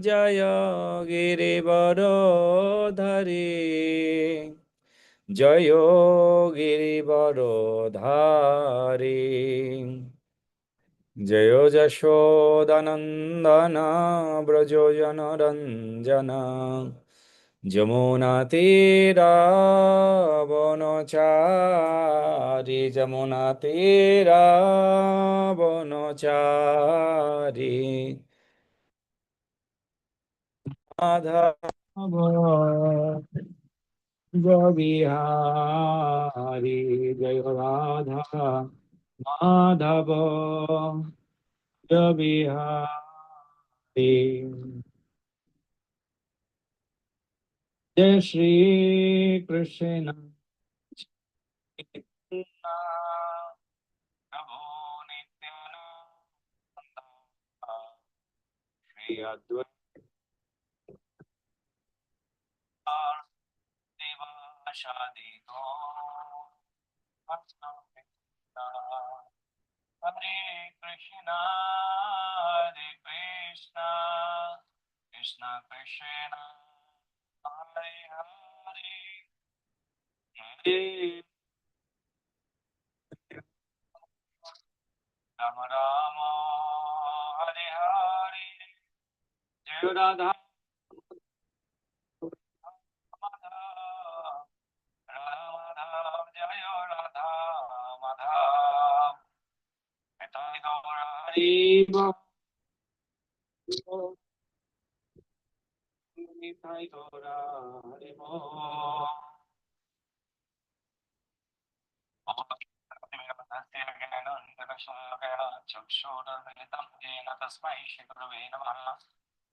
জয় গিরিবরধারী জয় গিরিবরধারী জয় যশোদানন্দন ব্রজ জনরঞ্জন যমুনা তীরাবনচারী যমুনা তীরাবনচারী মাধব বিহারী জয় রাধা মাধব বিহারী जय श्री कृष्ण प्रभु नित्यानंद श्री अद्वैत शिवासादि हरे कृष्णा कृष्णा कृष्णा हरे हरे हरे राम राम हरे हरे जय राधा माधव राधा माधव जय राधा माधव निताय गौर हरि बोल निताय गौर हरि बोल चक्षुरुन्मिलितं येन तस्मै श्री गुरवे नमः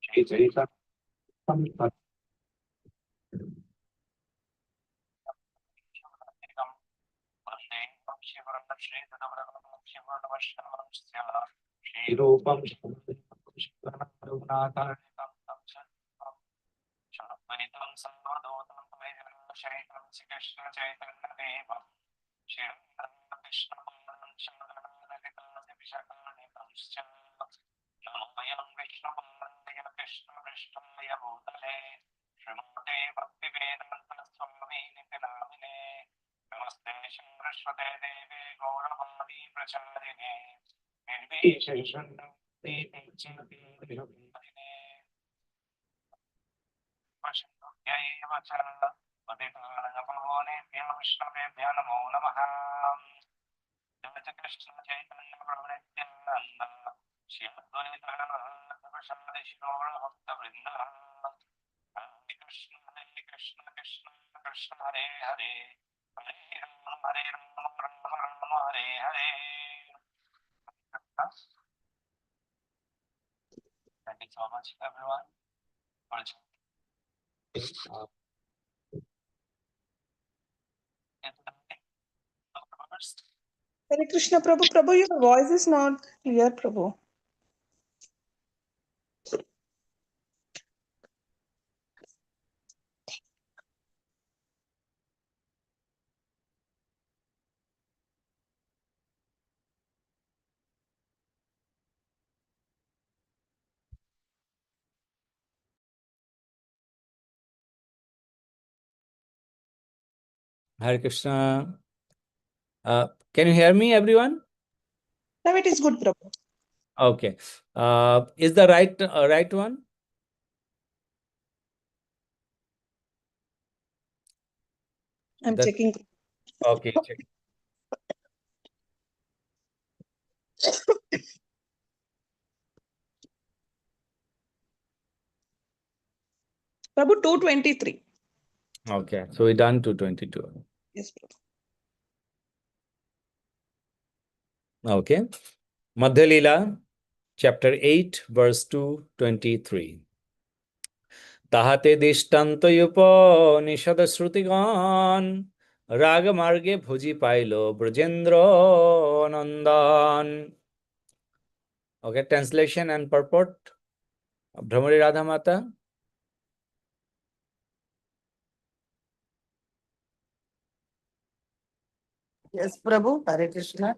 श्री चैतन्यं श्रीरूपं शरणं सर्वदूतं शैतं श्रीकृष्ण चैतन्यदेवं श्रीकृष्णपादं शरणं नमोऽयं विष्णुपादाय कृष्णपृष्ठाय भूतले श्रीमते भक्तिवेदान्तस्वामी नित्यनामिने नमस्ते सरस्वते देवे गौरवाणी प्रचारिणे निर्विशेषण्येतिचिन्तिने वशन्तुभ्यैव च पतितानपवनेभ्यः विष्णवेभ्यः नमो नमः जय कृष्ण चैतन्य प्रभु नित्यानन्द श्री अद्वैत प्रसादि शिरोमणिभक्तवृन्द हरे Krishna Krishna Krishna Hare Hare Hare Ram Ram Ram Hare Hare Thank you so much, everyone. Hare Krishna Prabhu. Prabhu, your voice is not clear, Prabhu. Hare Krishna. Can you hear me, everyone? Now it is good, Prabhu. Okay. Is the right one? I'm checking. Okay, check. Prabhu, 223. Okay, so we done 222. Yes, Prabhu. Okay. Madhya Leela, chapter 8, verse 223. তাহাতে দৃষ্টান্তয়ুপনিষদ শ্রুতিগণ রাগমার্গে ভুজি পাইল ব্রজেন্দ্র নন্দন. Okay, translation and purport. Bhramari Radha Mata. Yes, Prabhu. Hare Krishna.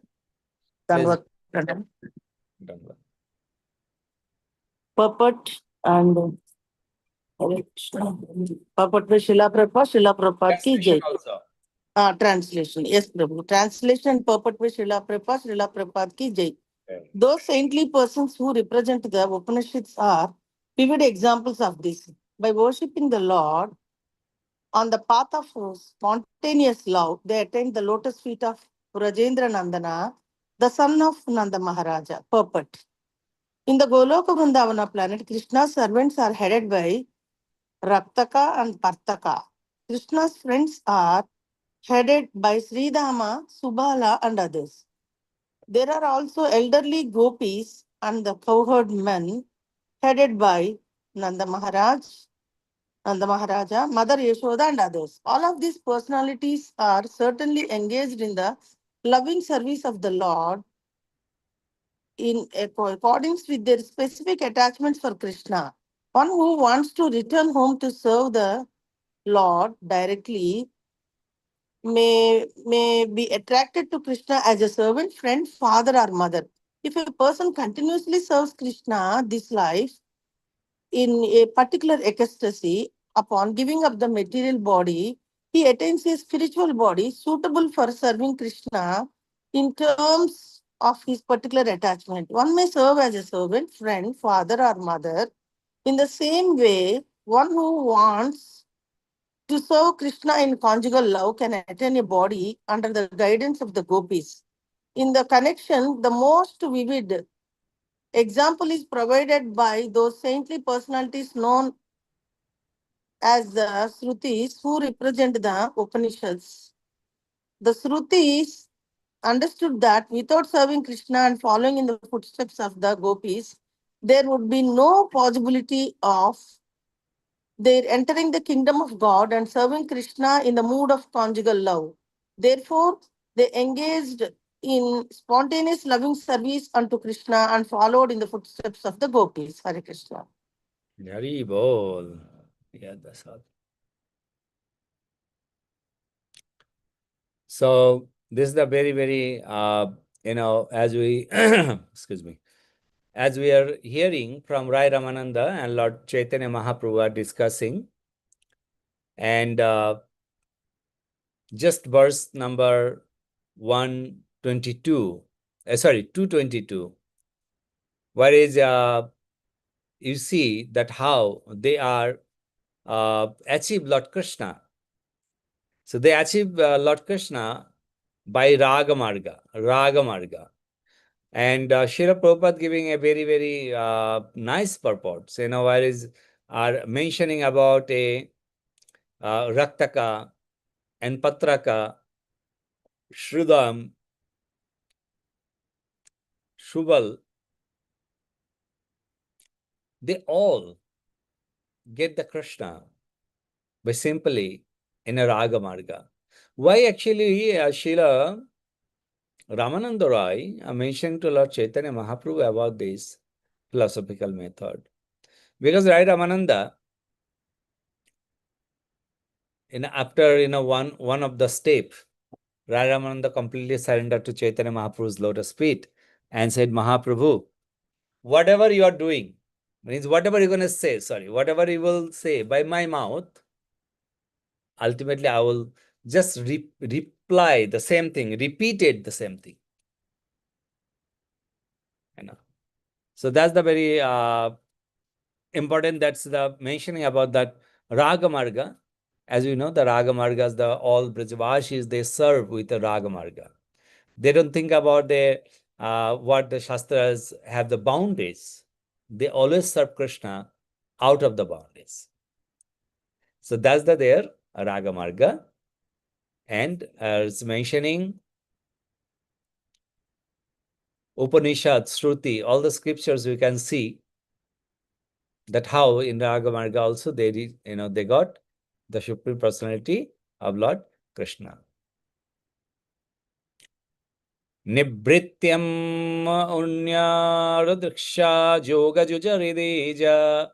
Dandavat pranam. Dandavat. Purport And Hare Krishna. Purport by Srila Prabhupada ki jai. Also. Translation. Yes, Prabhu. Translation and purport by Srila Prabhupada ki jai. Okay. Those saintly persons who represent the Upanishads are vivid examples of this. By worshipping the Lord on the path of spontaneous love, they attained the lotus feet of Rajendra Nandana, the son of Nanda Maharaja. Purport. In the Goloka Vrindavana planet, Krishna's servants are headed by Raktaka and Partaka. Krishna's friends are headed by Sridhama, Subala, and others. There are also elderly gopis and the cowherd men headed by Nanda Maharaj, Nanda Maharaja, Mother Yashoda, and others. All of these personalities are certainly engaged in the loving service of the Lord in accordance with their specific attachments for Krishna. One who wants to return home to serve the Lord directly may be attracted to Krishna as a servant, friend, father, or mother. If a person continuously serves Krishna this life in a particular ecstasy, upon giving up the material body, he attains a spiritual body suitable for serving Krishna in terms of his particular attachment. One may serve as a servant, friend, father, or mother. In the same way, one who wants to serve Krishna in conjugal love can attain a body under the guidance of the gopis. In the connection, the most vivid example is provided by those saintly personalities known as the Srutis who represent the Upanishads. The Srutis understood that without serving Krishna and following in the footsteps of the gopis, there would be no possibility of their entering the kingdom of God and serving Krishna in the mood of conjugal love. Therefore, they engaged in spontaneous loving service unto Krishna and followed in the footsteps of the gopis. Hare Krishna. Hari bol. Yeah, that's all. So this is the very, very, as we, excuse me, as we are hearing from Rai Ramananda and Lord Chaitanya Mahaprabhu are discussing, and just verse number 122, 222, where is, you see that how they are achieve Lord Krishna. So they achieve Lord Krishna by Raga Marga. And Srila Prabhupada giving a very, very nice purport. So, where is are mentioning about a Raktaka and Patraka, Shrudam, Shubal, they all get the Krishna by simply in a Raga Marga. Why actually Srila Ramananda Rai mentioned to Lord Chaitanya Mahaprabhu about this philosophical method? Because Rai Ramananda, after one of the step, Rai Ramananda completely surrendered to Chaitanya Mahaprabhu's lotus feet and said, Mahaprabhu, whatever you are doing, means whatever you're going to say, whatever you will say by my mouth, ultimately I will just reply the same thing, repeated the same thing. So that's the very important, that's the mentioning about that Raga Marga. As you know, the Raga Margas, all Brajavashis, they serve with the Raga Marga. They don't think about what the Shastras have the boundaries. They always serve Krishna out of the boundaries. So that's their Raga Marga. And it's mentioning Upanishad, Shruti, all the scriptures we can see that how in Raga Marga also they got the Supreme Personality of Lord Krishna. Nibhrityam unyarudriksha yoga jujarideja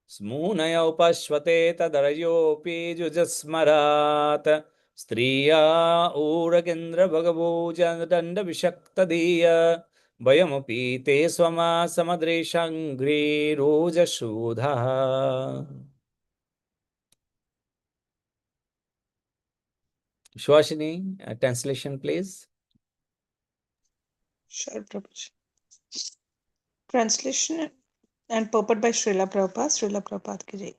Smunaya upashvate tadarayopi jujasmarat Striya urakendra bhagavuja danda vishaktadiya Vayamopi te swama samadreshangri rojashodha. Shwashini, translation please. Sure, Prabhuji. Translation and purport by Srila Prabhupada. Srila Prabhupada ki jai.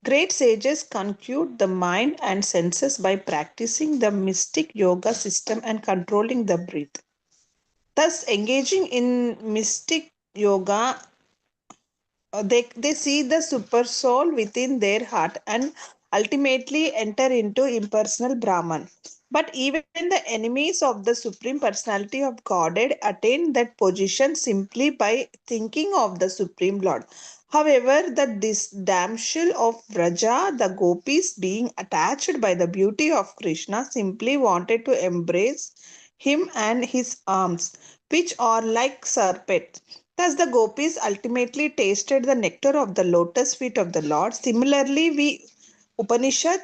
Great sages conclude the mind and senses by practicing the mystic yoga system and controlling the breath. Thus, engaging in mystic yoga, they see the super soul within their heart and ultimately enter into impersonal Brahman. But even the enemies of the Supreme Personality of Godhead attain that position simply by thinking of the Supreme Lord. However, this damsel of Vraja, the gopis, being attached by the beauty of Krishna, simply wanted to embrace him and his arms, which are like serpents. Thus, the gopis ultimately tasted the nectar of the lotus feet of the Lord. Similarly, we Upanishad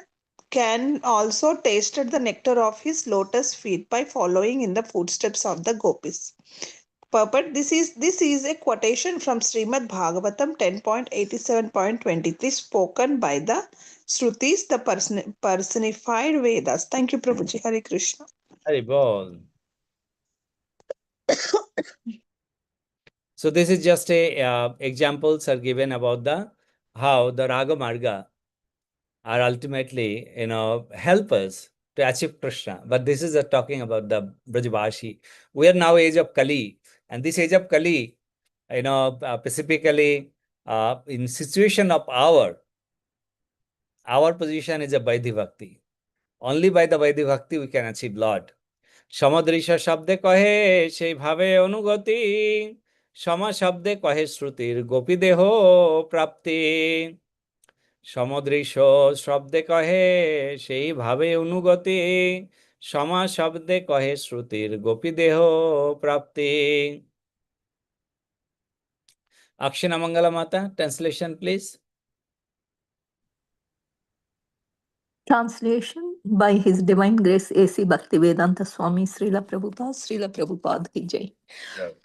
can also taste the nectar of his lotus feet by following in the footsteps of the gopis. Purport: this is a quotation from Srimad Bhagavatam 10.87.23 spoken by the Shrutis, the personified Vedas. Thank you, Prabhuji. Hare Krishna. Haribol. So this is just a examples are given about the how the Raga Marga are ultimately, help us to achieve Krishna. But this is talking about the Brajavashi. We are now age of Kali, and this age of Kali, specifically in situation of our position is a Vaidhi Bhakti. Only by the Vaidhi Bhakti we can achieve Lord. সমদৃশ শব্দে কহে সেই ভাবে অনুগতি সম শব্দে কহে শ্রুতির গোপীদেহ প্রাপ্তি সমদৃশ শব্দে কহে সেই ভাবে অনুগতি সমা শব্দে কহে শ্রুতির গোপীদেহ প্রাপ্তি Akshina Mangala Mata, translation please. Translation by His Divine Grace A.C. Bhaktivedanta Swami Srila Prabhupada ki jai.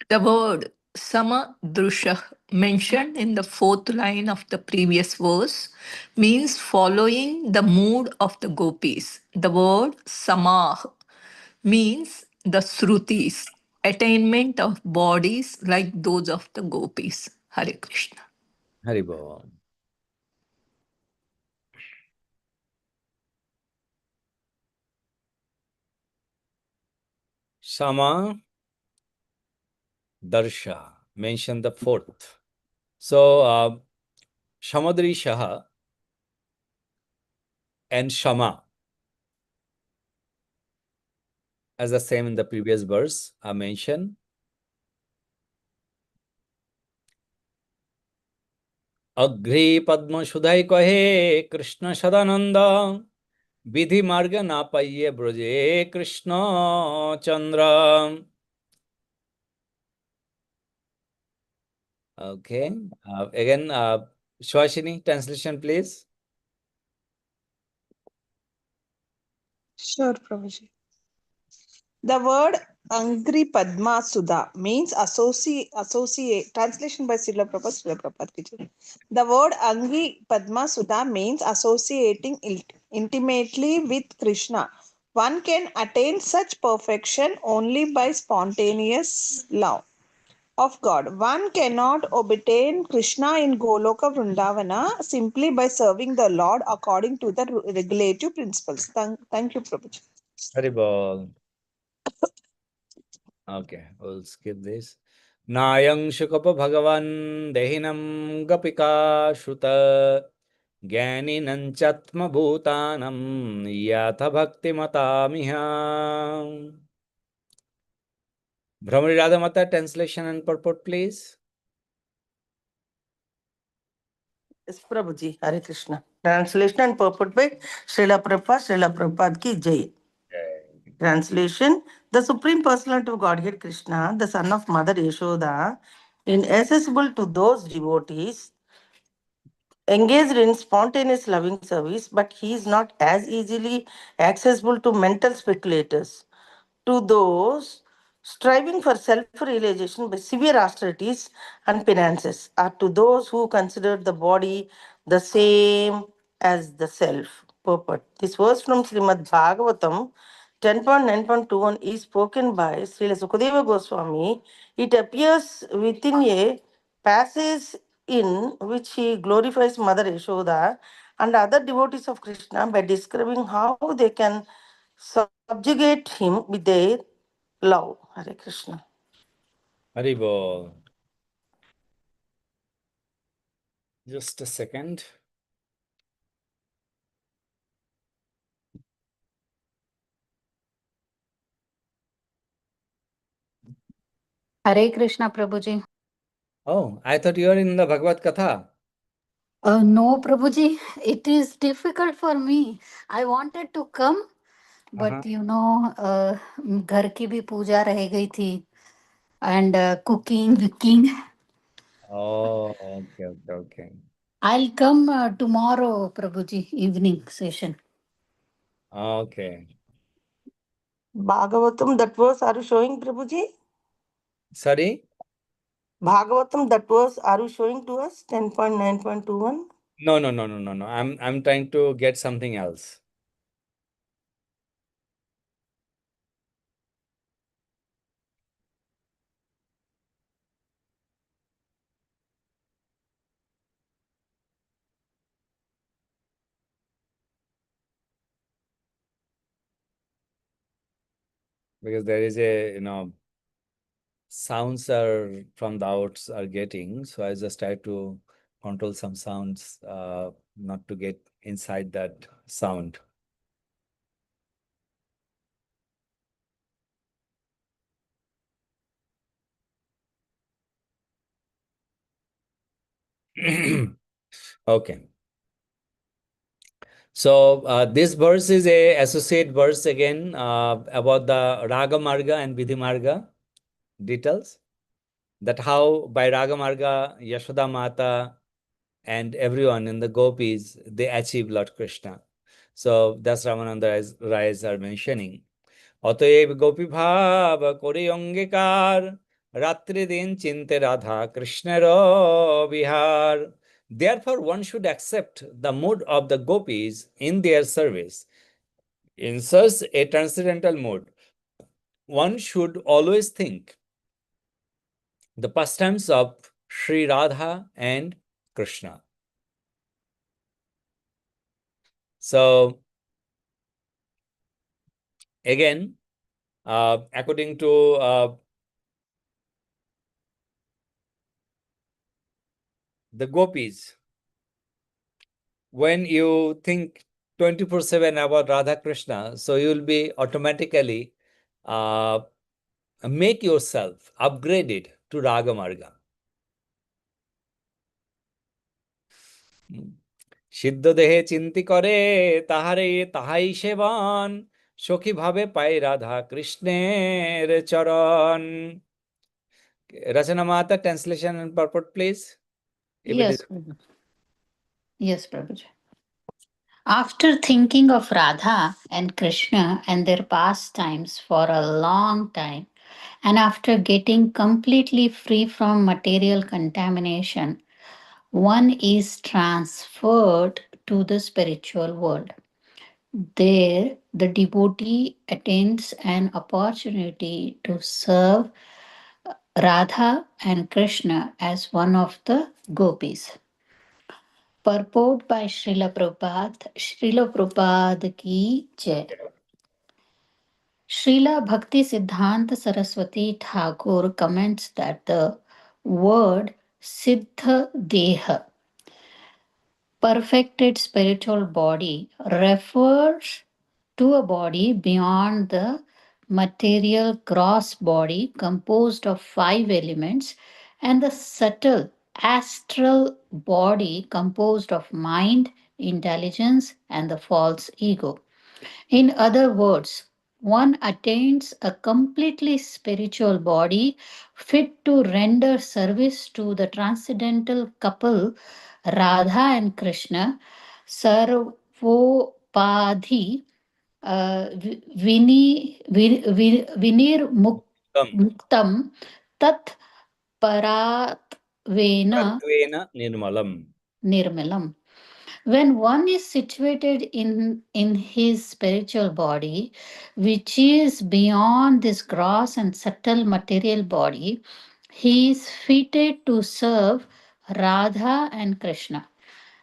The word Samadrusha mentioned in the fourth line of the previous verse means following the mood of the gopis. The word Samah means the Srutis, attainment of bodies like those of the gopis. Hare Krishna. Haribol. Sama Darsha, mention the fourth. So, Shamadri Shaha and Shama, as the same in the previous verse, are mentioned. अघ्री पद्म सुधाई कहे कृष्ण सदानंद विधि मार्ग ना पाइए ब्रजे कृष्ण चंद्र. Okay, again, Shwashini, translation please. Sure, Prabhuji. The word Angri Padma Sudha means associate. Translation by Srila Prabhupada. Srila Prabhupada ki jai. The word Angri Padma Sudha means associating intimately with Krishna. One can attain such perfection only by spontaneous love of God. One cannot obtain Krishna in Goloka Vrindavana simply by serving the Lord according to the regulative principles. Thank you, Prabhuji. Haribol. Okay, we'll skip this. Nayang Shukapa Bhagavan Dehinam Gapika Shruta Jnaninan Chatma Bhutanam Yatha Bhakti Matamiha. Brahmari Radha Mata, translation and purport, please. Yes, Prabhuji, Hare Krishna. Translation and purport by Srila Prabhupada ki jai. Translation: The Supreme Personality of Godhead Krishna, the son of Mother Yashoda, inaccessible to those devotees engaged in spontaneous loving service, but he is not as easily accessible to mental speculators. To those striving for self-realization by severe austerities and penances, are to those who consider the body the same as the self. Purport. This verse from Srimad Bhagavatam 10.9.21 is spoken by Srila Sukadeva Goswami. It appears within a passage in which he glorifies Mother Yashoda and other devotees of Krishna by describing how they can subjugate him with their love. Hare Krishna. Haribol. Just a second. Hare Krishna, Prabhuji. Oh, I thought you were in the Bhagavad Katha. No, Prabhuji, it is difficult for me. I wanted to come, but घर की भी पूजा रह गई थी and cooking, wicking. Oh, okay. I'll come tomorrow, Prabhuji, evening session. Okay. Bhagavatam, that verse are you showing, Prabhuji? Sorry? Bhagavatam, that verse are you showing to us? 10.9.21. No. I'm trying to get something else. Because there is a, sounds are from the outs are getting, so I just try to control some sounds, not to get inside that sound. Okay. So this verse is a associate verse again about the Raga Marga and Vidhi Marga details. That how by Raga Marga, Yashoda Mata and everyone in the gopis, they achieve Lord Krishna. So that's Ramananda Rais are mentioning. অতএব গোপী ভাব করে অঙ্গীকার রাত্রি দিন চিন্তে রাধা কৃষ্ণের Bihar. Therefore, one should accept the mood of the gopis in their service. In such a transcendental mood, one should always think the pastimes of Sri Radha and Krishna. So, again, according to the gopis, when you think 24/7 about Radha Krishna, so you'll be automatically make yourself upgraded to Raga Marga. সিদ্ধ দেহে চিন্তি করে তাহারে তাহাই সেবন সখী ভাবে পাই রাধা কৃষ্ণের চরণ. Rachana Mata, translation and purport, please. If it Yes, is Prabhuji. Yes, Prabhuji. After thinking of Radha and Krishna and their pastimes for a long time, and after getting completely free from material contamination, one is transferred to the spiritual world. There, the devotee attains an opportunity to serve Radha and Krishna as one of the gopis. Purport by Srila Prabhupada. Srila Prabhupada ki jai. Srila Bhakti Siddhanta Saraswati Thakur comments that the word Siddha Deha, perfected spiritual body, refers to a body beyond the material gross body composed of 5 elements and the subtle astral body composed of mind, intelligence, and the false ego. In other words, one attains a completely spiritual body fit to render service to the transcendental couple Radha and Krishna, Sarvopadhi, Vinir Muktam tat paratvena Tatvena nirmalam. nirmalam. When one is situated in his spiritual body, which is beyond this gross and subtle material body, he is fitted to serve Radha and Krishna.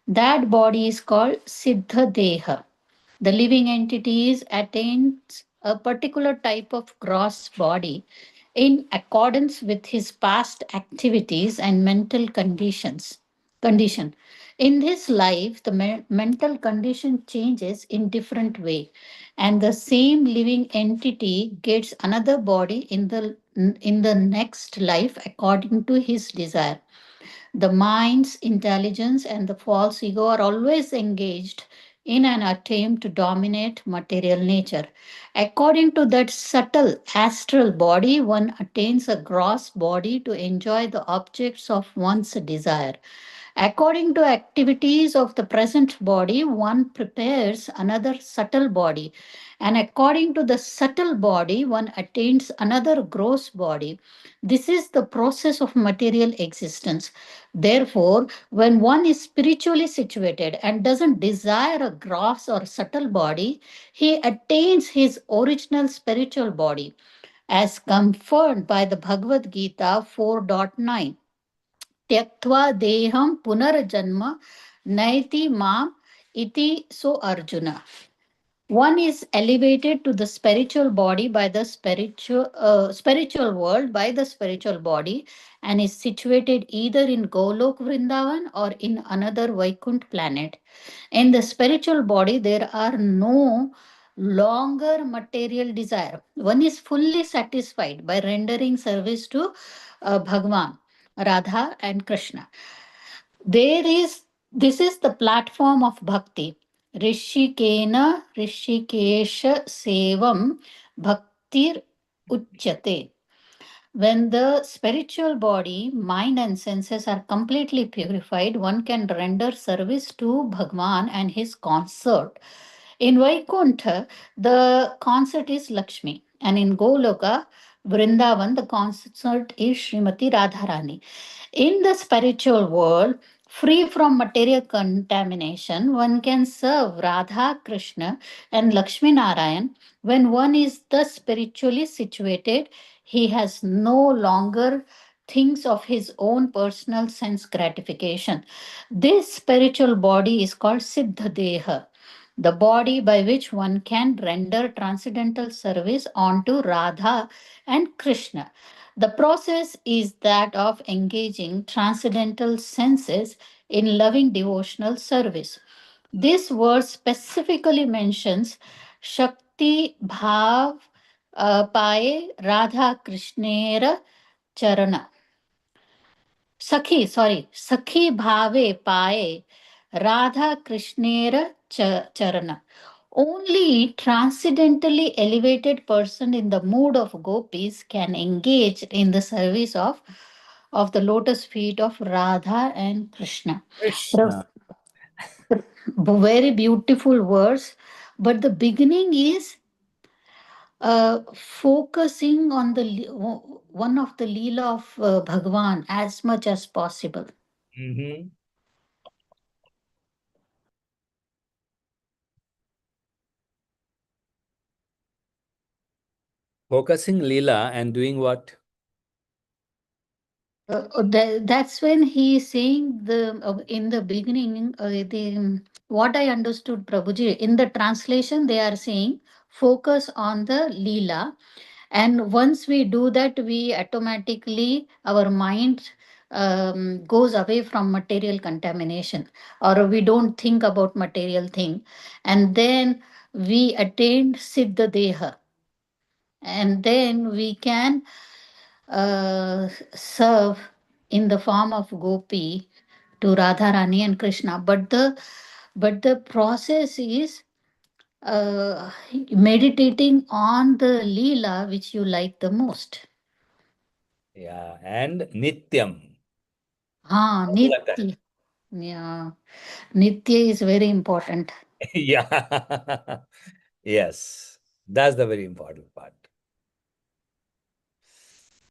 That body is called Siddha Deha. The living entities attains a particular type of gross body in accordance with his past activities and mental condition. In this life, the mental condition changes in different way, and the same living entity gets another body in the next life according to his desire. The mind's intelligence and the false ego are always engaged in an attempt to dominate material nature. According to that subtle astral body, one attains a gross body to enjoy the objects of one's desire. According to activities of the present body, one prepares another subtle body. And according to the subtle body, one attains another gross body. This is the process of material existence. Therefore, when one is spiritually situated and doesn't desire a gross or subtle body, he attains his original spiritual body, as confirmed by the Bhagavad Gita 4.9. त्यक्त्वा देहं पुनर्जन्म नैति माम iti so Arjuna. One is elevated to the spiritual body by the spiritual world by the spiritual body and is situated either in Golok Vrindavan or in another Vaikunt planet. In the spiritual body, there are no longer material desire. One is fully satisfied by rendering service to Bhagwan, Radha, and Krishna. There is This is the platform of bhakti. Rishikena Rishikesha Sevam Bhaktir Uchyate. When the spiritual body, mind, and senses are completely purified, one can render service to Bhagwan and his consort. In Vaikuntha, the consort is Lakshmi, and in Goloka, Vrindavan, the consort is Srimati Radharani. In the spiritual world, free from material contamination, one can serve Radha, Krishna, and Lakshmi Narayan. When one is thus spiritually situated, he has no longer thinks of his own personal sense gratification. This spiritual body is called Siddha Deha, the body by which one can render transcendental service onto Radha and Krishna. The process is that of engaging transcendental senses in loving devotional service. This verse specifically mentions Shakti Bhav Paye Radha Krishnera Charana. Sakhi Bhave Paye Radha Krishnera Charana. Only transcendentally elevated person in the mood of gopis can engage in the service of the lotus feet of Radha and Krishna. Krishna. Very beautiful verse, but the beginning is focusing on one of the Leela of Bhagwan as much as possible. Mhm. Focusing Leela and doing what? That's when he is saying in the beginning what I understood, Prabhuji, in the translation they are saying focus on the Leela, and once we do that, we automatically our mind goes away from material contamination, or we don't think about material thing, and then we attain Siddha Deha, and then we can serve in the form of gopi to Radharani and Krishna. But the process is meditating on the Leela which you like the most. Yeah, and Nityam. Ha, All the time. Nitya. Yeah, Nitya is very important. Yeah. Yes. That's the very important part.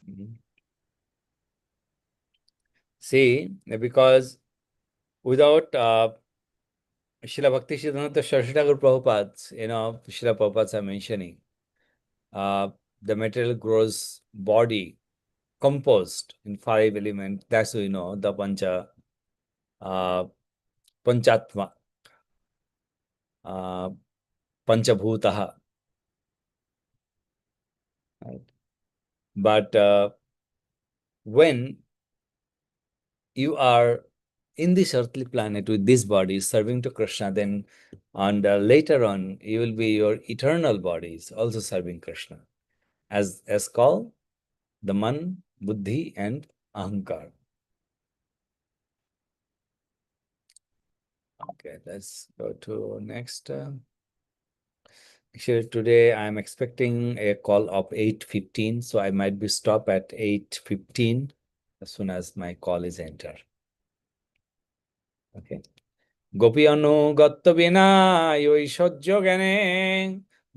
Mhm. See, because without Srila Bhakti Siddhanta Saraswati Thakur Prabhupada, Srila Prabhupads are mentioning, the material grows body composed in five elements. That's we know the Panchatma, Panchabhutaha. Right? But when you are in this earthly planet with this body serving to Krishna, then and later on you will be your eternal bodies also serving Krishna, as called the Man, Buddhi, and Ahankar. Okay, let's go to next. Actually, today I'm expecting a call of 8:15, so I might be stop at 8:15 as soon as my call is entered. Okay. Gopi অনুগত্য বিনা ঐশ্বর্য জ্ঞানে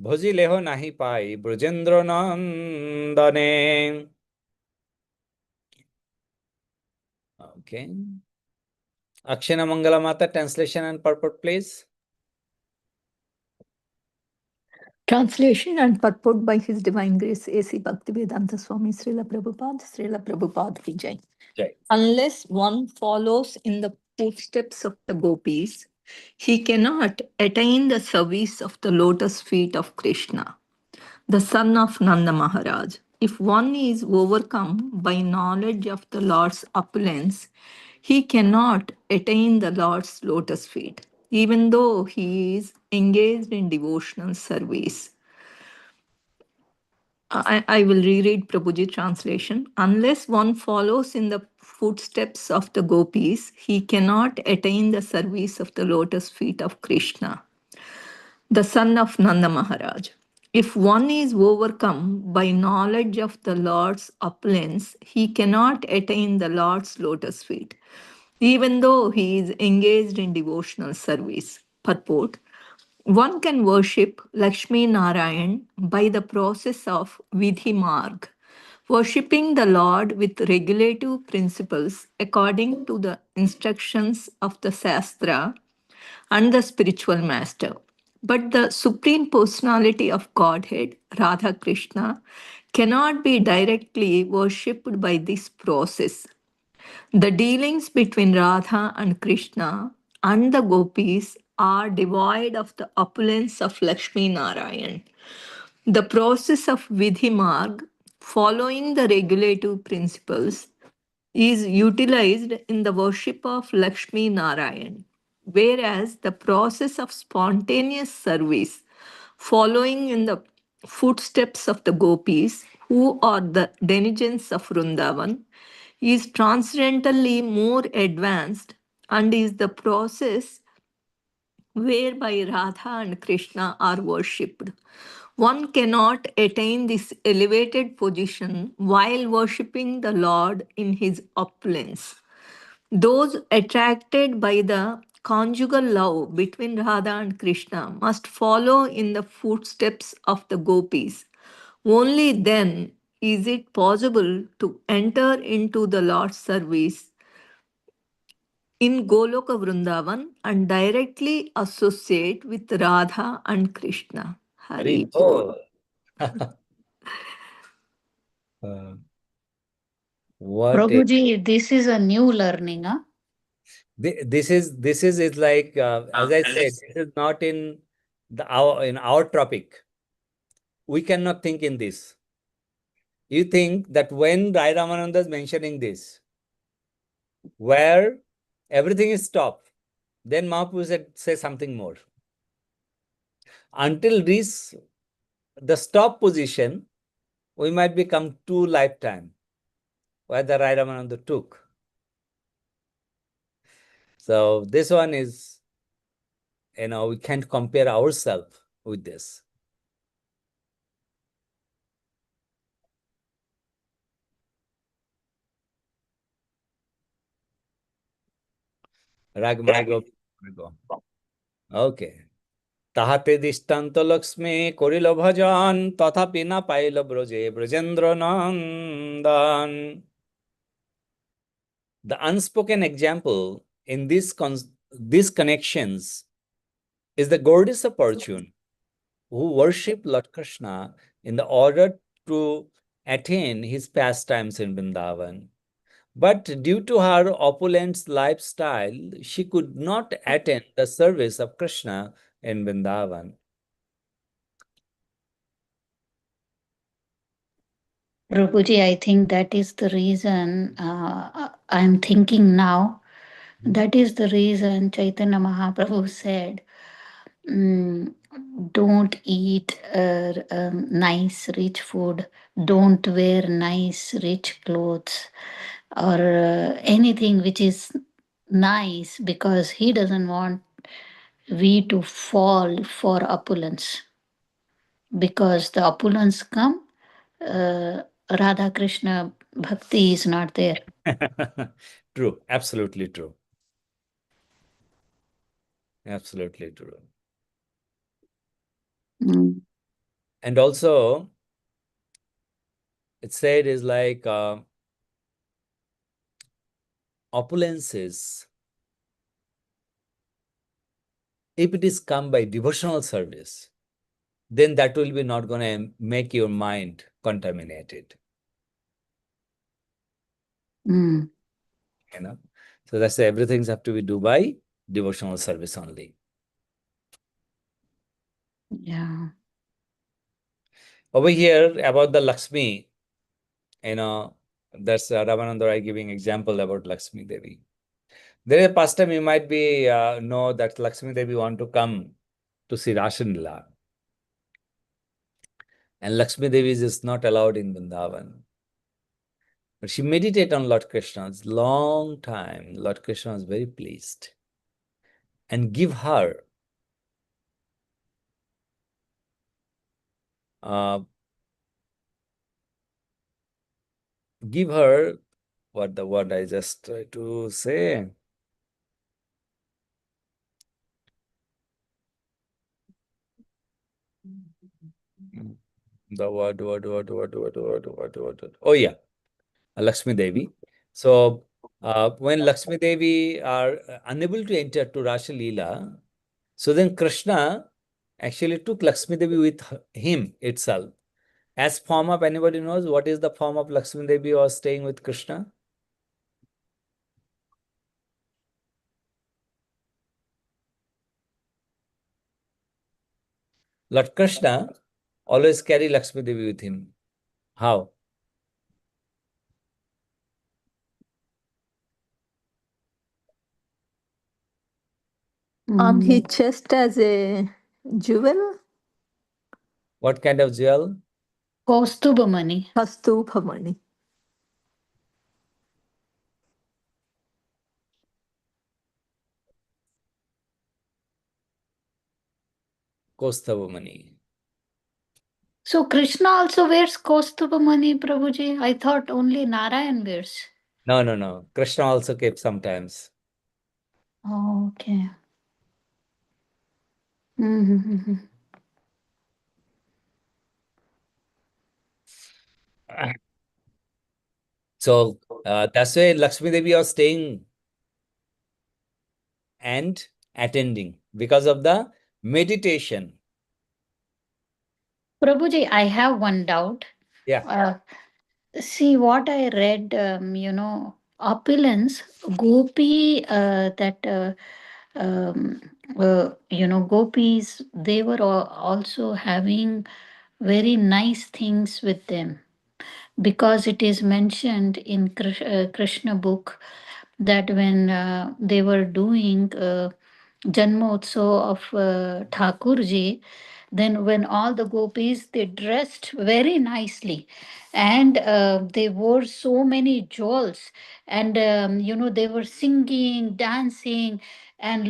ভজিলেহ নাহি পাই ব্রজেন্দ্র নন্দনে. Okay. Akshana Mangala Mata, translation and purport, please. Translation and purport by His Divine Grace A.C. Bhaktivedanta Swami Srila Prabhupada Ki Jai. Jai. Unless one follows in the footsteps of the gopis, he cannot attain the service of the lotus feet of Krishna, the son of Nanda Maharaj. If one is overcome by knowledge of the Lord's opulence, he cannot attain the Lord's lotus feet, even though he is engaged in devotional service. I will reread Prabhuji translation. Unless one follows in the footsteps of the gopis, he cannot attain the service of the lotus feet of Krishna, the son of Nanda Maharaj. If one is overcome by knowledge of the Lord's opulence, he cannot attain the Lord's lotus feet, even though he is engaged in devotional service. Purport. One can worship Lakshmi Narayan by the process of Vidhi Marg, worshipping the Lord with regulative principles according to the instructions of the Shastra and the spiritual master. But the Supreme Personality of Godhead, Radha Krishna, cannot be directly worshipped by this process. The dealings between Radha and Krishna and the gopis are devoid of the opulence of Lakshmi Narayan. The process of Vidhi Marg, following the regulative principles, is utilized in the worship of Lakshmi Narayan, whereas the process of spontaneous service, following in the footsteps of the gopis, who are the denizens of Vrindavan, is transcendentally more advanced and is the process whereby Radha and Krishna are worshipped. One cannot attain this elevated position while worshipping the Lord in his opulence. Those attracted by the conjugal love between Radha and Krishna must follow in the footsteps of the gopis. Only then is it possible to enter into the Lord's service in Goloka Vrindavan and directly associate with Radha and Krishna. Hari Bol. Uh, what a, Prabhuji, this is a new learning, huh? this is it's like as I said, this is not in our topic. We cannot think in this. You think that when Rai Ramananda is mentioning this, where everything is stopped, then Mahaprabhu said, say something more. Until this, the stop position, we might become two lifetime, where the Rai Ramananda took. So this one is, we can't compare ourselves with this. Rag Margo. Okay. তাহাতে দৃষ্টান্ত লক্ষ্মী করিল ভজন তথাপি না pile ব্রজে ব্রজেন্দ্র নন্দন. The unspoken example in these connections is the goddess of fortune who worship Lord Krishna in the order to attain his pastimes in Vrindavan. But due to her opulent lifestyle, she could not attend the service of Krishna in Vrindavan. Prabhuji, I think that is the reason I'm thinking now. That is the reason Chaitanya Mahaprabhu said, don't eat nice, rich food, don't wear nice, rich clothes, or anything which is nice, because he doesn't want we to fall for opulence. Because the opulence come, Radha Krishna bhakti is not there. True, absolutely true. Absolutely true. And also, it said is like opulences, if it is come by devotional service, then that will be not going to make your mind contaminated. You know, so that's why everything have to be do by devotional service only. Yeah. Over here about the Lakshmi, you know, that's Ramananda Rai giving example about Lakshmi Devi. There is a pastime you might be know that Lakshmi Devi want to come to see Rasanlila, and Lakshmi Devi is not allowed in Vrindavan. But she meditated on Lord Krishna's long time. Lord Krishna was very pleased and give her what the word I just try to say. The word. Oh yeah, Lakshmi Devi. So when Lakshmi Devi are unable to enter to Rasa Leela, so then Krishna actually took Lakshmi Devi with him itself. As form of, anybody knows what is the form of Lakshmi Devi was staying with Krishna? Lord Krishna always carry Lakshmi Devi with him. How? On his chest as a jewel. What kind of jewel? Kaustubhamani. Kastubhamani. Kaustubhamani. So Krishna also wears Kaustubhamani, Prabhuji? I thought only Narayan wears. No. Krishna also kept sometimes. Oh, okay. So that's why Lakshmi Devi was staying and attending because of the meditation. Prabhuji, I have one doubt. Yeah. See what I read, opulence, gopi, gopis, they were also having very nice things with them, because it is mentioned in Krishna book that when they were doing Janmotsav of Thakurji, then when all the gopis, they dressed very nicely, and they wore so many jewels, and they were singing, dancing, and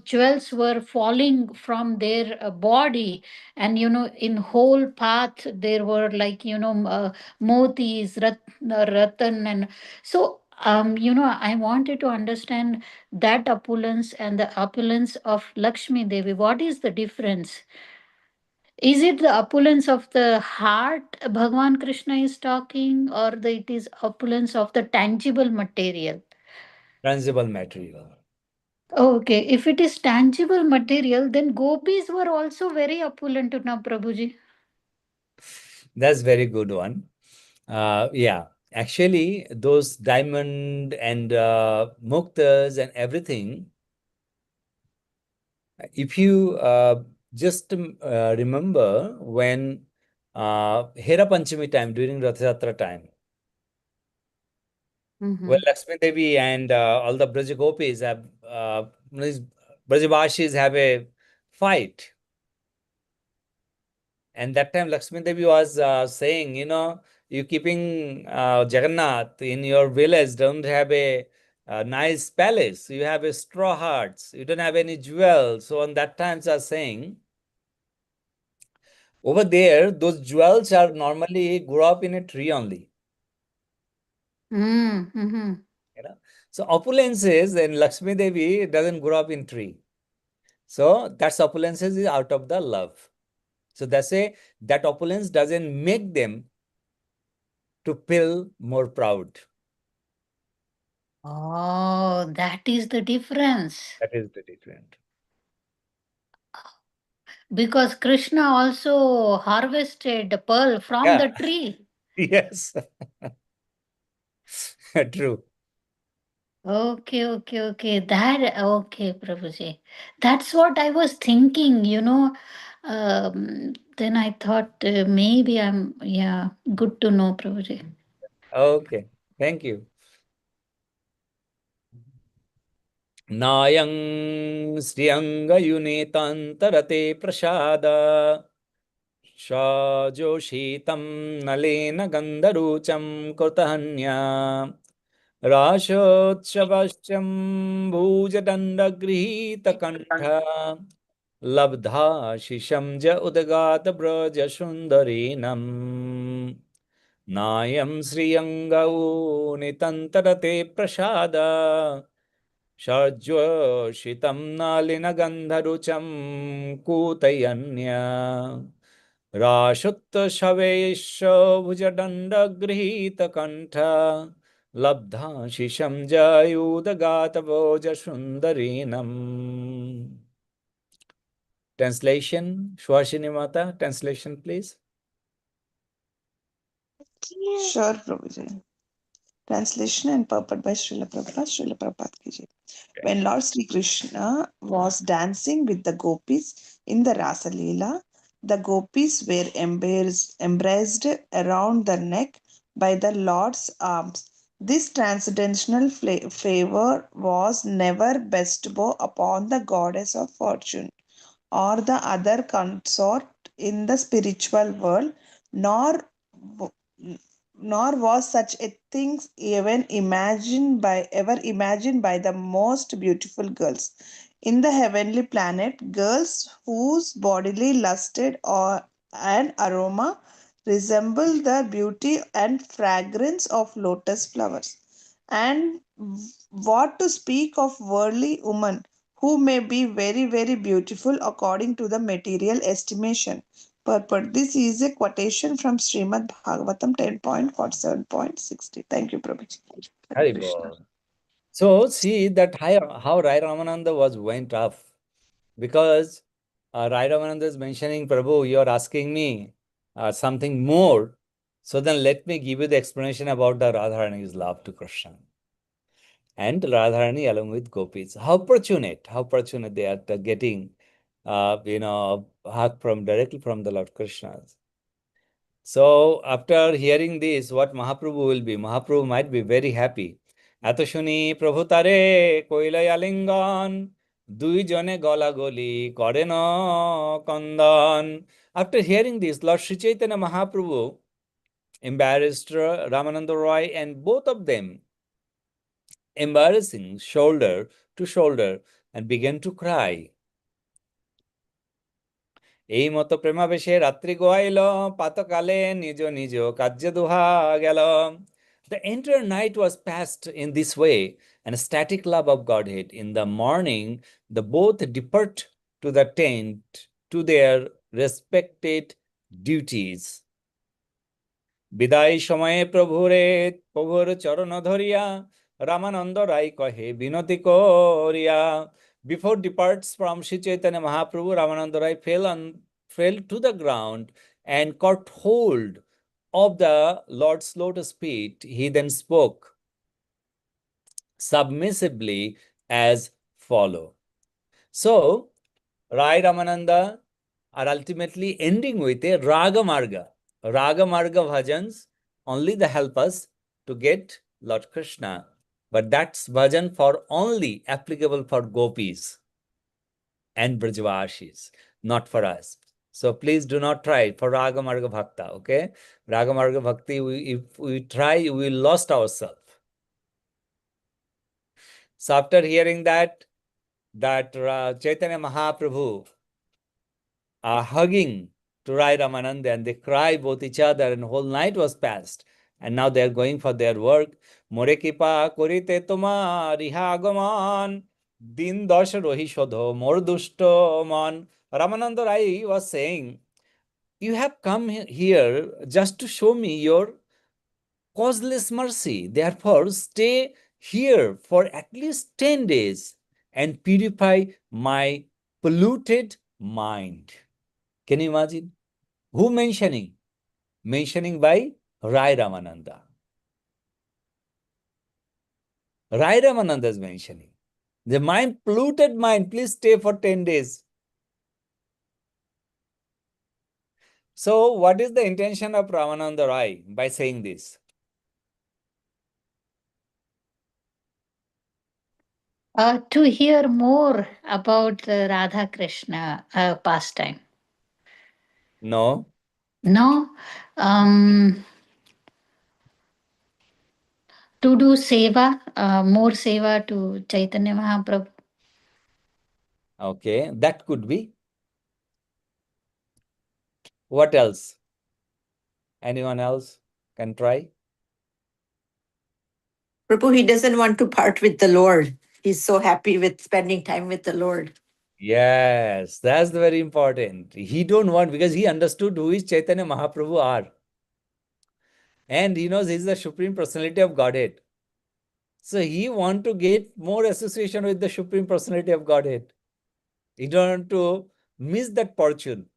jewels were falling from their body, and in whole path there were like motis, ratan, and so I wanted to understand that opulence and the opulence of Lakshmi Devi. What is the difference? Is it the opulence of the heart Bhagwan Krishna is talking, or it is opulence of the tangible material? Tangible material. Okay, if it is tangible material, then gopis were also very opulent now, Prabhuji. That's very good one. Yeah, actually, those diamond and muktas and everything, if you just remember when Hera Panchami time, during Rath Yatra time, Mm-hmm. well, Lakshmi Devi and all the Braj Gopis have, means Brajavashis have a fight. And that time Lakshmi Devi was saying, you keeping Jagannath in your village, don't have a nice palace. You have a straw huts. You don't have any jewels. So on that times are saying, over there, those jewels are normally grow up in a tree only. Mm-hmm. You know, so opulences and Lakshmi Devi doesn't grow up in tree. So that's opulences is out of the love. So that's a that opulence doesn't make them to feel more proud. Oh, that is the difference. That is the different. Because Krishna also harvested pearl from Yeah, the tree. yes, true. Okay. Okay, Prabhuji. That's what I was thinking. Then I thought maybe yeah, good to know, Prabhuji. Okay, thank you. Nayang Sriyangayunetantarate prasada Shajoshitam Nalena Gandarucham Kotahanya Rashotsavasyam Bhujadandagrihitakantha Labdha Shisham Ja Udgata Braja Sundarinam Nayam Sriyangau Nitantarate Prasada Shajoshitam Nalina Gandharucham Kutayanya Rashutta Shavesha Bhujadanda Kantha Labdha Shisham Jayudagata Voja Sundarinam. Translation, Shwashini Mata, translation please. Sure, Prabhuji. Translation and purport by Srila Prabhupada, Srila Prabhupada ki jai. When Lord Sri Krishna was dancing with the gopis in the Rasa Leela, the gopis were embraced around the neck by the Lord's arms. This transcendental favor was never bestowed upon the goddess of fortune or the other consort in the spiritual world, nor nor was such a thing even imagined by the most beautiful girls in the heavenly planet, girls whose bodily lusted or an aroma resemble the beauty and fragrance of lotus flowers. And what to speak of worldly women who may be very, very beautiful according to the material estimation. Purport. This is a quotation from Srimad Bhagavatam 10.47.60. Thank you, Prabhuji. Hare Krishna. Haribol. So see that how Rai Ramananda was went off because Rai Ramananda is mentioning, Prabhu, you are asking me something more. So then let me give you the explanation about the Radharani's love to Krishna. And Radharani along with gopis. How fortunate they are getting, hug from directly from the Lord Krishna. So after hearing this, what Mahaprabhu will be? Mahaprabhu might be very happy. এত শুনি প্রভু তারে কইলাই আলিঙ্গন দুই জনে গলাগলি করে ন কন্দন. After hearing this, Lord Sri Chaitanya Mahaprabhu embarrassed Ramananda Roy and both of them embarrassing shoulder to shoulder and began to cry. এই মতো প্রেমাবেশে রাত্রি গোয়াইল পাতকালে নিজ নিজ কার্যে দুহা গেল. The entire night was passed in this way, an ecstatic love of Godhead. In the morning, the both depart to the tent to their respected duties. বিদায় সময়ে প্রভুর চরণ ধরিয়া রামানন্দ রায় কহে বিনতি করিয়া. Before departs from Sri Chaitanya Mahaprabhu, Ramananda Rai fell to the ground and caught hold of the Lord's lotus feet. He then spoke submissively as follow. So, Rai Ramananda are ultimately ending with a Raga Marga. Raga Marga bhajans only they help us to get Lord Krishna. But that's bhajan for only applicable for gopis and brajavashis, not for us. So please do not try for Raga Marga Bhakta, okay? Raga Marga Bhakti, if we try, we lost ourselves. So after hearing that Chaitanya Mahaprabhu are hugging to Rai Ramananda and they cry both each other and whole night was passed. And now they are going for their work. More kipa korite tomar iha agaman din dosh rohi shodho mor dushto man. Ramananda Rai was saying, you have come here just to show me your causeless mercy. Therefore, stay here for at least 10 days and purify my polluted mind. Can you imagine? Who mentioning? Mentioning by Rai Ramananda. Rai Ramananda is mentioning. The mind, polluted mind, please stay for 10 days. So, what is the intention of Ramananda Rai by saying this? To hear more about the Radha Krishna pastime. No. No, to do seva, more seva to Chaitanya Mahaprabhu. Okay, that could be. What else? Anyone else can try? Prabhu, he doesn't want to part with the Lord. He's so happy with spending time with the Lord. Yes, that's very important. He don't want, because he understood who is Chaitanya Mahaprabhu are. And he knows he's the Supreme Personality of Godhead. So he want to get more association with the Supreme Personality of Godhead. He don't want to miss that fortune.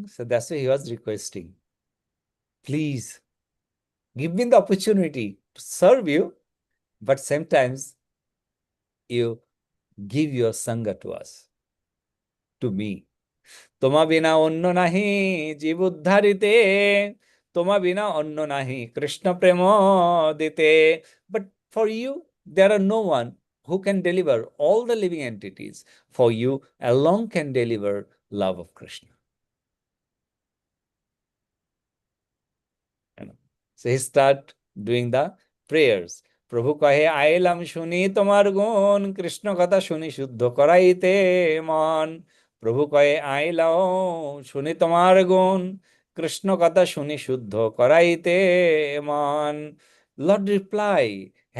So that's why he was requesting, please give me the opportunity to serve you, but sometimes you give your Sangha to us, to me. Toma bina onno nahi জীব উদ্ধারিতে, toma bina onno nahi Krishna premo dite. But for you, there are no one who can deliver all the living entities. For you alone can deliver love of Krishna. So he start doing the prayers. প্রভু কহে আইলাম শুনি তোমার গুণ, কৃষ্ণ কথা শুনি শুদ্ধ করাইতে মন। প্রভু কহে আইলাম শুনি তোমার গুণ, কৃষ্ণ কথা শুনি শুদ্ধ করাইতে মন। Lord reply,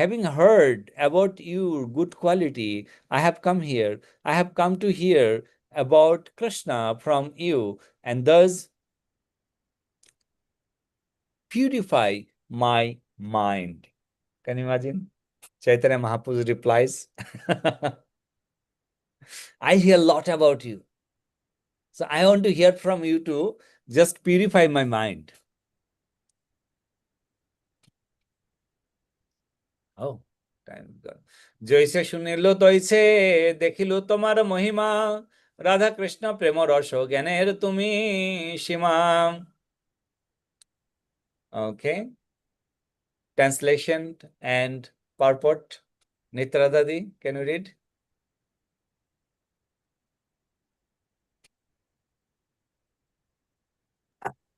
having heard about your good quality, I have come here. I have come to hear about Krishna from you, and thus purify my mind. Can you imagine? Chaitanya Mahaprabhu replies, I hear a lot about you. So I want to hear from you to just purify my mind. Oh, time is gone. জৈসে শুনিল তৈছে দেখিল তোমার মহিমা, রাধা কৃষ্ণ প্রেম রস জ্ঞানের তুমি সীমা. Okay. Translation and purport. Nitra Dadi, can you read?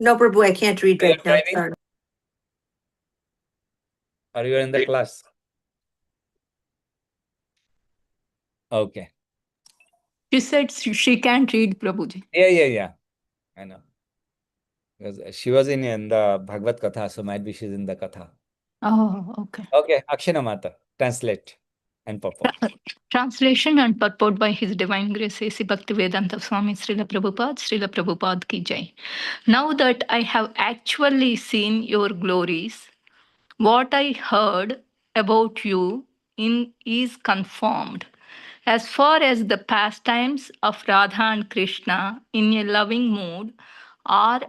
No, Prabhu, I can't read Are you right now. driving? Sorry. Or you are in the class? Okay. She said she can't read, Prabhuji. Yeah. I know. Because she was in the Bhagavad Katha, so might be she's in the Katha. Oh, okay. Okay, Akshana Mata, translate and purport. Translation and purport by His Divine Grace A.C. Bhaktivedanta Swami Srila Prabhupada ki jai. Now that I have actually seen your glories, what I heard about you is confirmed. As far as the pastimes of Radha and Krishna in a loving mood are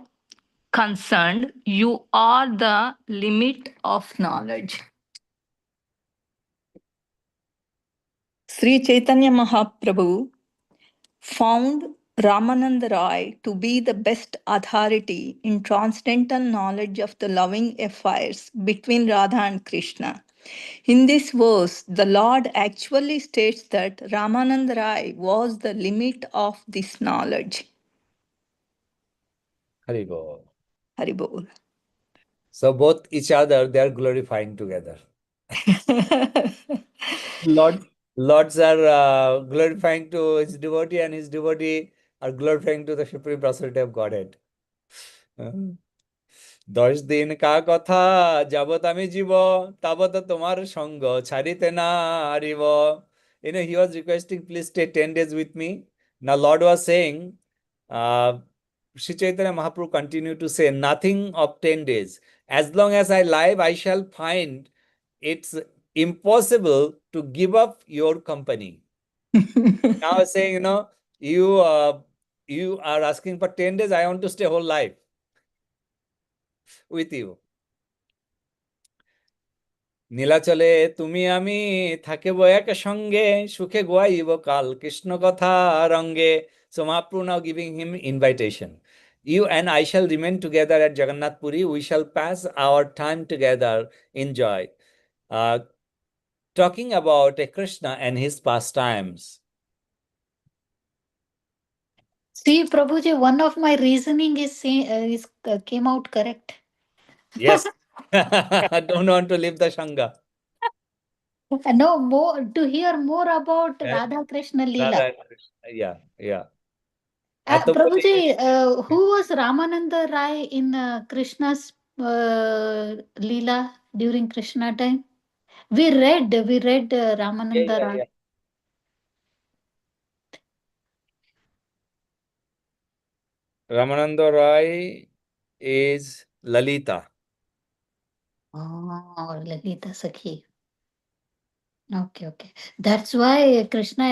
concerned, you are the limit of knowledge. Sri Chaitanya Mahaprabhu found Ramananda Roy to be the best authority in transcendental knowledge of the loving affairs between Radha and Krishna. In this verse, the Lord actually states that Ramananda Rai was the limit of this knowledge. Haribol. Haribol. So both each other, they are glorifying together. Lords are glorifying to his devotee, and his devotee are glorifying to the Supreme Personality of Godhead. 10 দিন কা কথা যাবত আমি জীব তাবত তোমার সঙ্গ ছাড়িতে না হারিব. He was requesting, please stay 10 days with me. Now Lord was saying, Sri Chaitanya Mahaprabhu continued to say, nothing of 10 days. As long as I live, I shall find it's impossible to give up your company. Now saying, you are asking for 10 days, I want to stay whole life with you. নীলাচলে তুমি আমি থাকিব এক সঙ্গে সুখে গোয়াইব কাল কৃষ্ণ কথা রঙ্গে. So Mahaprabhu now giving him invitation. You and I shall remain together at Jagannath Puri. We shall pass our time together in joy. Talking about a Krishna and his pastimes. See, Prabhuji, one of my reasoning came out correct. Yes. Don't want to leave the Shanga. No, more to hear more about Radha Krishna Leela. Yeah. Prabhuji, who was Ramananda Rai in Krishna's Leela during Krishna time? We read Ramananda Rai. Ramananda Roy is Lalita. Oh, Lalita Sakhi. Okay. That's why Krishna,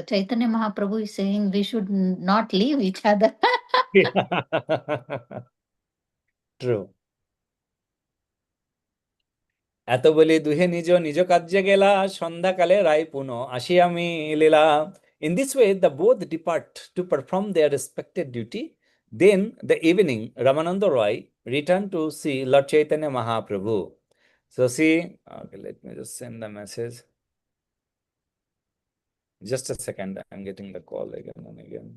Chaitanya Mahaprabhu is saying we should not leave each other. True. এত বলি দুহে নিজ কার্যে গেলা সন্ধ্যাকালে রায় পুনঃ আসি আমি লীলা. In this way, the both depart to perform their respected duty. Then, the evening, Ramananda Roy returned to see Lord Chaitanya Mahaprabhu. So, see, okay, let me just send the message. Just a second, I'm getting the call again and again.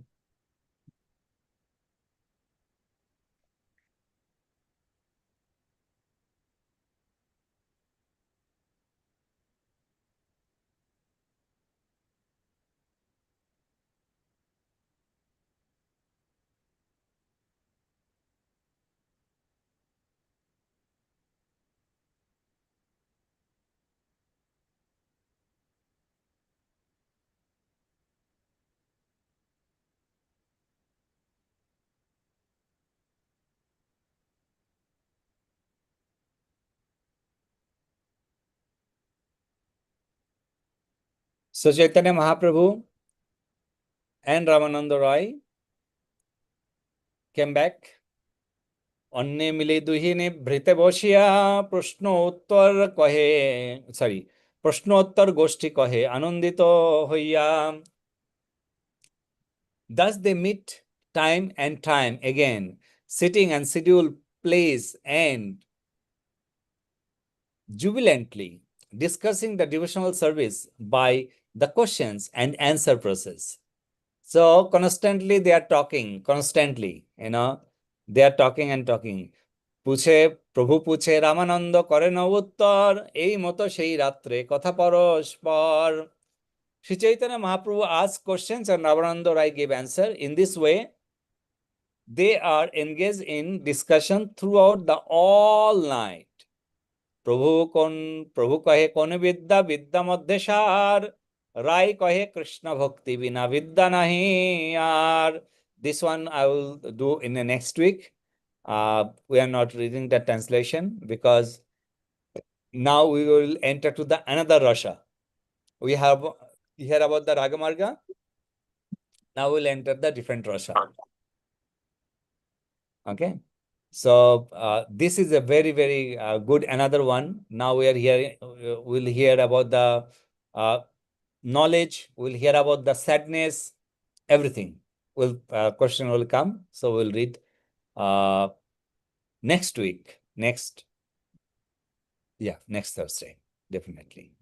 So, Chaitanya Mahaprabhu and Ramananda Roy came back. অন্যে মিলে দুহিনে ভৃতে বসিয়া প্রশ্ন উত্তর গোষ্ঠী কহে আনন্দিত হইয়া. Thus they meet time and time again, sitting and schedule place and jubilantly discussing the devotional service by the questions and answer process. So constantly they are talking, they are talking and talking. প্রভু পুছে রামানন্দ করে নব উত্তর এই মতো সেই রাত্রে কথা পরস্পর. Sri Chaitanya Mahaprabhu asked questions and Ravananda Rai gave answer. In this way, they are engaged in discussion throughout the all night. प्रभु कहे कौन विद्या विद्या मध्य सार राय कहे कृष्ण भक्ति बिना विद्या नहीं यार. This one I will do in the next week. We are not reading the translation because now we will enter to the another Rasha. We have heard about the Ragamarga. Now we'll enter the different Rasha. Okay. So this is a very, very good another one. Now we are here. We'll hear about the knowledge. We'll hear about the sadness. Everything. Question will come. So we'll read next week. Next Thursday, definitely.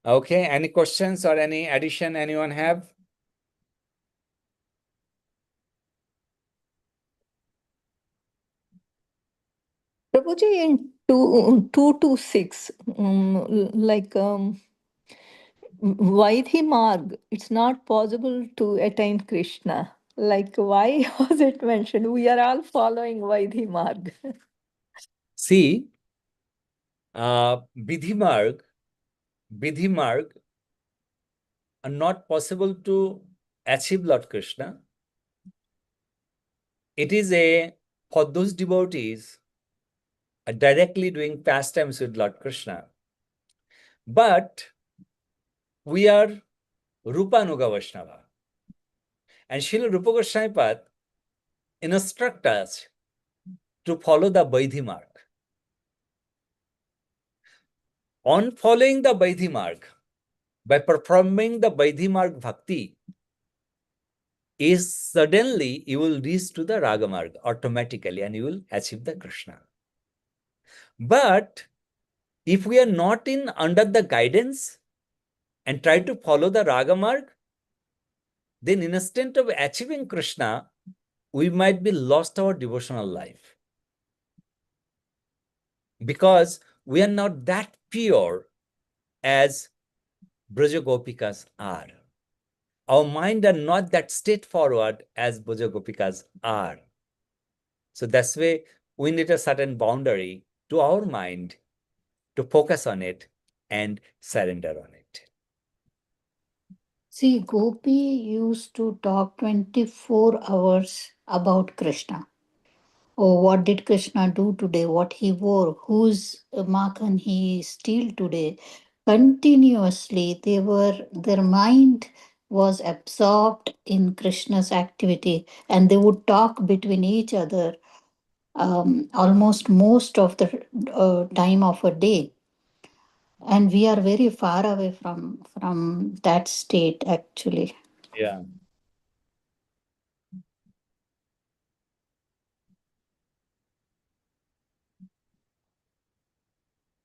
Okay. Any questions or any addition anyone have? Prabhuji, in 2 to 6, Vaidhi Marg, it's not possible to attain Krishna. Like, why was it mentioned? We are all following Vaidhi Marg. See, Vidhi Marg are not possible to achieve Lord Krishna. It is for those devotees are directly doing pastimes with Lord Krishna. But we are Rupanuga Vaishnava. And Srila Rupa Goswami instruct us to follow the Vaidhi Marg. On following the Vaidhi Marg, by performing the Vaidhi Marg Bhakti, is suddenly you will reach to the Raga Marg automatically and you will achieve the Krishna. But if we are not under the guidance and try to follow the Raga Marg, then instead of achieving Krishna, we might be lost our devotional life. Because we are not that pure as Braja Gopikas are. Our mind are not that straightforward as Braja Gopikas are. So that's why we need a certain boundary to our mind to focus on it and surrender on it. See, Gopi used to talk 24 hours about Krishna. Oh, what did Krishna do today? What he wore? Whose makhan he steal today? Continuously, their mind was absorbed in Krishna's activity, and they would talk between each other almost most of the time of a day. And we are very far away from that state, actually. Yeah.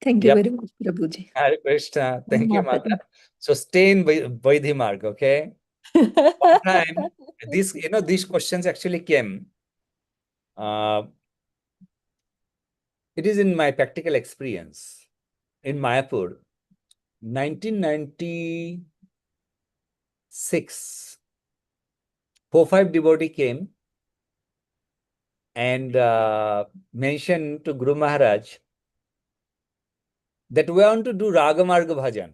Thank you Yep. very much, Prabhuji. Hare Krishna. Thank you, Mataji. Mata. So stay in Vaidhi Marg, okay? One time, these questions actually came. It is in my practical experience in Mayapur, 1996. 4-5 devotee came and mentioned to Guru Maharaj that we want to do Ragamarga Bhajan.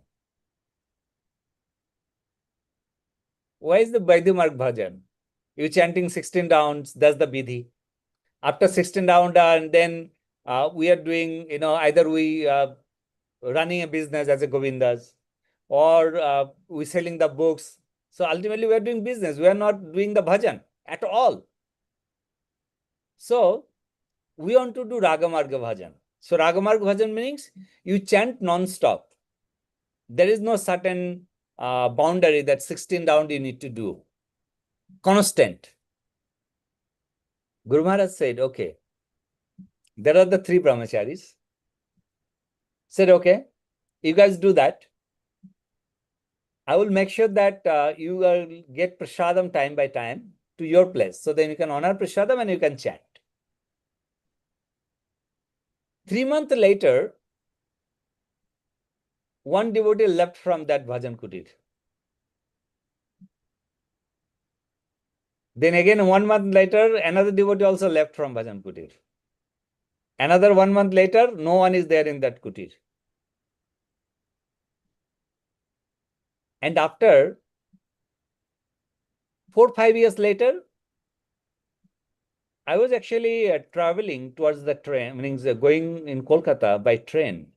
Why is the Vaidhi Marg Bhajan? You chanting 16 rounds, that's the Vidhi. After 16 rounds, and then we are doing, either we running a business as a Govindas, or we selling the books. So ultimately we are doing business. We are not doing the bhajan at all. So we want to do Ragamarga Bhajan. So Ragamarga Bhajan means you chant non-stop. There is no certain boundary that 16 round you need to do. Constant. Guru Maharaj said, okay, there are the 3 brahmacharis. Said, okay, you guys do that. I will make sure that you will get prasadam time by time to your place. So then you can honor prasadam and you can chant. 3 months later, one devotee left from that bhajan kutir. Then again, 1 month later, another devotee also left from bhajan kutir. Another 1 month later, no one is there in that kutir. And after 4-5 years later, I was actually traveling towards the train, meaning going in Kolkata by train.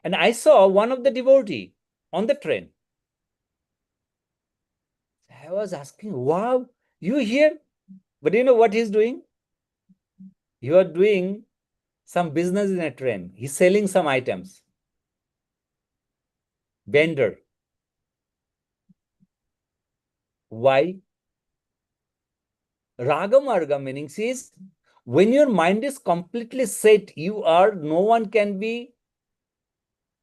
And I saw one of the devotee on the train. I was asking, wow, you here? But you know what he's doing? You are doing some business in a train. He's selling some items. Vendor. Why? Ragamarga meaning is when your mind is completely set, no one can be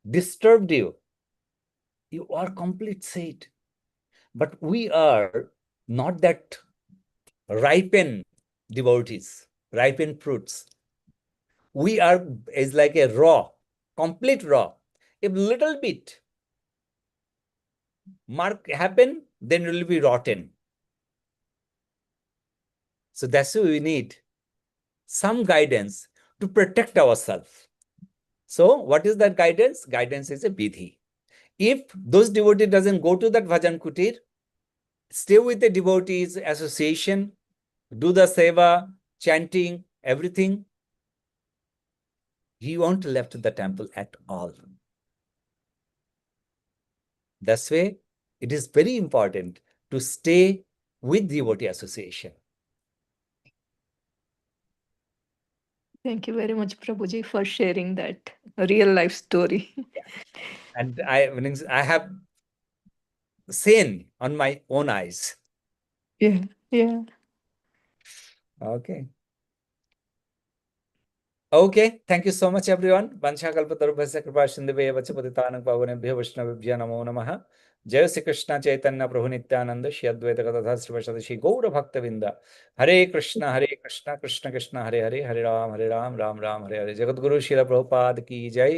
disturbed you. You are complete set. But we are not that ripened devotees, ripened fruits. We are is like a raw, complete raw. If little bit mark happen, then it will be rotten. So that's why we need some guidance to protect ourselves. So what is that guidance? Guidance is a vidhi. If those devotee doesn't go to that bhajan kutir, stay with the devotees association, do the seva, chanting, everything, he won't left the temple at all. That's why it is very important to stay with devotee association. Thank you very much, Prabhuji, for sharing that real life story. And I have seen on my own eyes. Yeah, yeah. Okay. Okay, thank you so much, everyone. Vanchakalpatarubhasya kripa sindhave vacha patitanang pavanebhyo vaishnavibhyo namo namaha. Jai Sri Krishna Chaitanya Prabhu Nityananda Shri Advaita Gadadhar Srivasadi Shri Gaura Bhakta Vinda. Hare Krishna, Krishna Krishna, Hare Hare, Hare Ram, Ram Ram, Hare Hare. Jagadguru Srila Prabhupada ki jai.